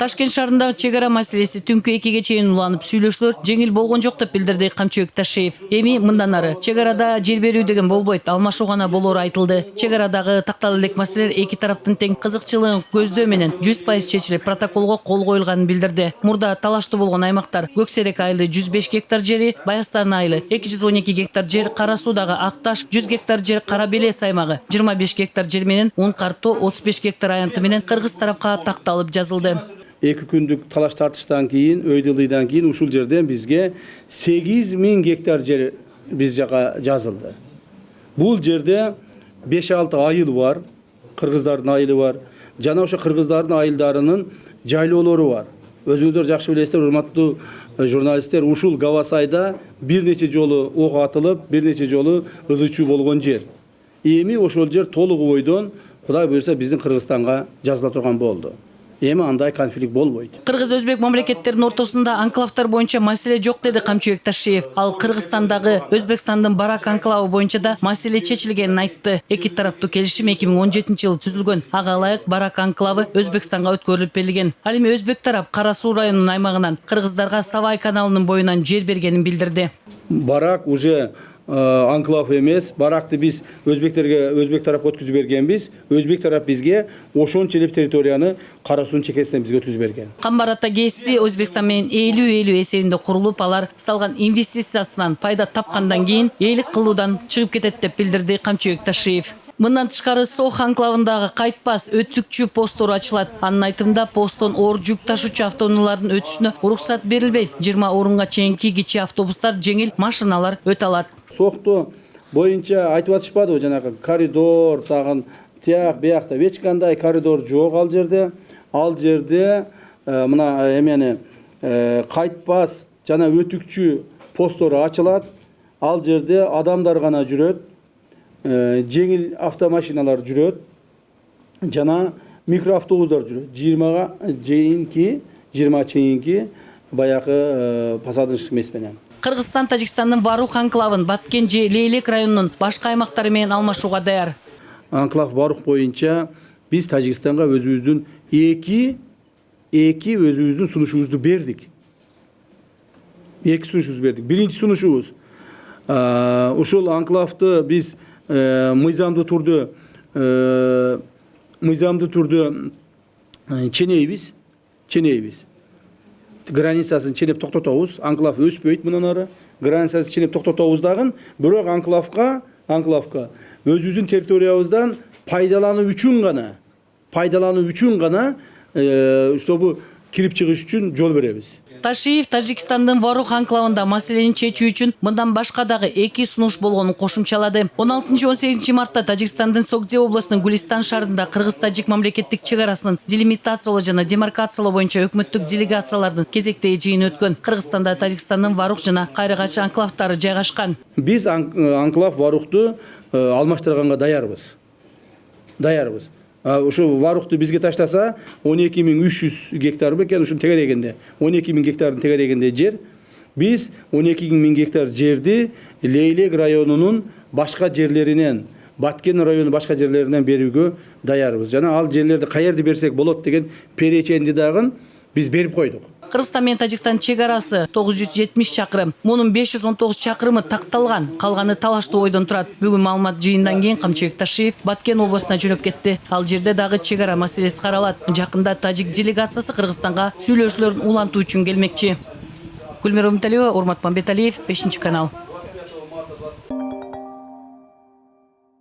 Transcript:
Ташкент шаарындагы чек ара маселеси түнкү 2-ге чейин уланып, сүйлөшүүлөр жеңил болгон жок деп билдирди Камчыбек Ташиев. Эми мындан ары чек арада жер берүү деген болбойт, алмашуу гана болору айтылды. Чек арадагы такталып элек маселелер эки тараптын тең кызыкчылыгын көздөө менен 100% чечилип, протоколго кол коюлганын билдирди. Мурда талаштуу болгон аймактар: Көксерек айылы 105 гектар жери, Баястан айылы 212 гектар жер, Кара Суудагы Акташ 100 гектар жер, Кара Белес аймагы 25 гектар жер менен Un Картоо 35 гектар аянты менен кыргыз тарапка такталып жазылды. 2 күндүк талаш тартыштан кийин, өйдөлүйдөн кийин ушул жерден бизге 8000 гектар жер биз жака жазылды. Бул жерде 5-6 айыл бар, кыргыздардын айылы бар. Жана ошо кыргыздардын айылдарынын жайлоолору бар. Өзүңүздөр жакшы билесиздер, урматтуу журналисттер, ушул Гавасайда бир нече жолу ок атылып, бир нече жолу ызычуу болгон жер. Эми ошол жер толук бойдон Кудай буйрса биздин Кыргызстанга жазыла турган болду. Эми андай конфликт болбойт. Кыргыз-өзбек мамлекеттеринин ортосунда анклавдар боюнча маселе жок деди Камчыбек Ташиев. Ал Кыргызстандагы Өзбекстандын Барак анклавы боюнча да маселе чечилгенин айтты. Эки тараптуу келишим 2017-жылы түзүлгөн. Ага ылайык Барак анклавы Өзбекстанга өткөрүлүп берилген. Ал эми өзбек тарап Кара Суу районунун аймагынан кыргыздарга Савай каналынын боюнан жер бергенин билдирди. Барак уже анклав эмес, Баракты биз өзбек тарапка өткүзүп бергенбиз. Өзбек тарап бизге ошончолук территорияны Кара Суунун чекесинен бизге өткүзүп берген. Камбар-Ата ГЭСи Өзбекстан менен 50-50 эсебинде курулуп, алар салган инвестициясынан пайда тапкандан кийин эйлик кылуудан чыгып кетет деп билдирди Камчыбек Ташиев. Мындан тышкары Сох анклавындагы кайтпас өтүкчү постору ачылат. Анын айтымында посттон оор жүк ташуучу автоунаалардын өтүшүнө уруксат берилбейт. 20 орунга чейинки кичи автобустар, жеңил машиналар өтө алат. Сохту боюнча айтып атышпадыбы, жанагы коридор тагын тияк биякта эч кандай коридор жок ал жерде. Ал жерде мына эмени кайтпас жана өтүкчү постору ачылат. Ал жерде адамдар гана жүрөт. Жеңил автомашиналар жүрөт, жана микроавтобустар жүрөт. 20 чейинки баягы посадочный эмес менен. Кыргызстан Тажикстандын Варух анклавын Баткен же Лейлек районунун башка аймактары менен алмашууга даяр. Анклав Варух боюнча биз Тажикстанга өзүбүздүн эки өзүбүздүн сунушубузду бердик. Биринчи сунушубуз ушул анклавды биз мыйзамдуу түрдө ченейбиз. Границасын ченеп токтотобуз. Анклав өспөйт мындан ары. Границасын ченеп токтотобуз дагы, бирок анклавка өзүбүздүн территориябыздан пайдалануу үчүн гана чтобы кирип чыгыш үчүн жол беребиз. Ташиев Тажикстандын Варух анклавында маселени чечүү үчүн мындан башка дагы 2 сунуш болгонун кошумчалады. 16-18 мартта Тажикстандын Согде областынын Гулистан шаарында Кыргыз-Тажик мамлекеттик чек арасынын делимитациялоо жана демаркациялоо боюнча өкмөттүк делегациялардын кезектеги жыйыны өткөн. Кыргызстанда Тажикстандын Варух жана Кайрыгач анклавдары жайгашкан. Биз анклав Варухту алмаштырганга даярбыз. Ошо Варухту бизге таштаса 12300 гектар бекен, ушун тегерегенде 12000 гектардын тегерегенде жер. Биз 12000 гектар жерди Лейлек районунун башка жерлеринен, Баткен районунун башка жерлеринен берүүгө даярбыз. Жана ал жерлерди каерде берсек болот деген переченди дагы биз берип койдук. Кыргызстан менен Тажикстан чек арасы 970 чакырым. Мунун 519 чакырымы такталган, калганы талаштуу ойдон турат. Бүгүн маалымат жыйындан кийин Камчыбек Ташиев Баткен областына жүрүп кетти. Ал жерде дагы чек ара маселеси каралат. Жакында тажик делегациясы Кыргызстанга сүйлөшүүлөрүн улантуу үчүн келмекчи. Гүлмира Умталиева, Урмат Мамбеталиев, 5 канал.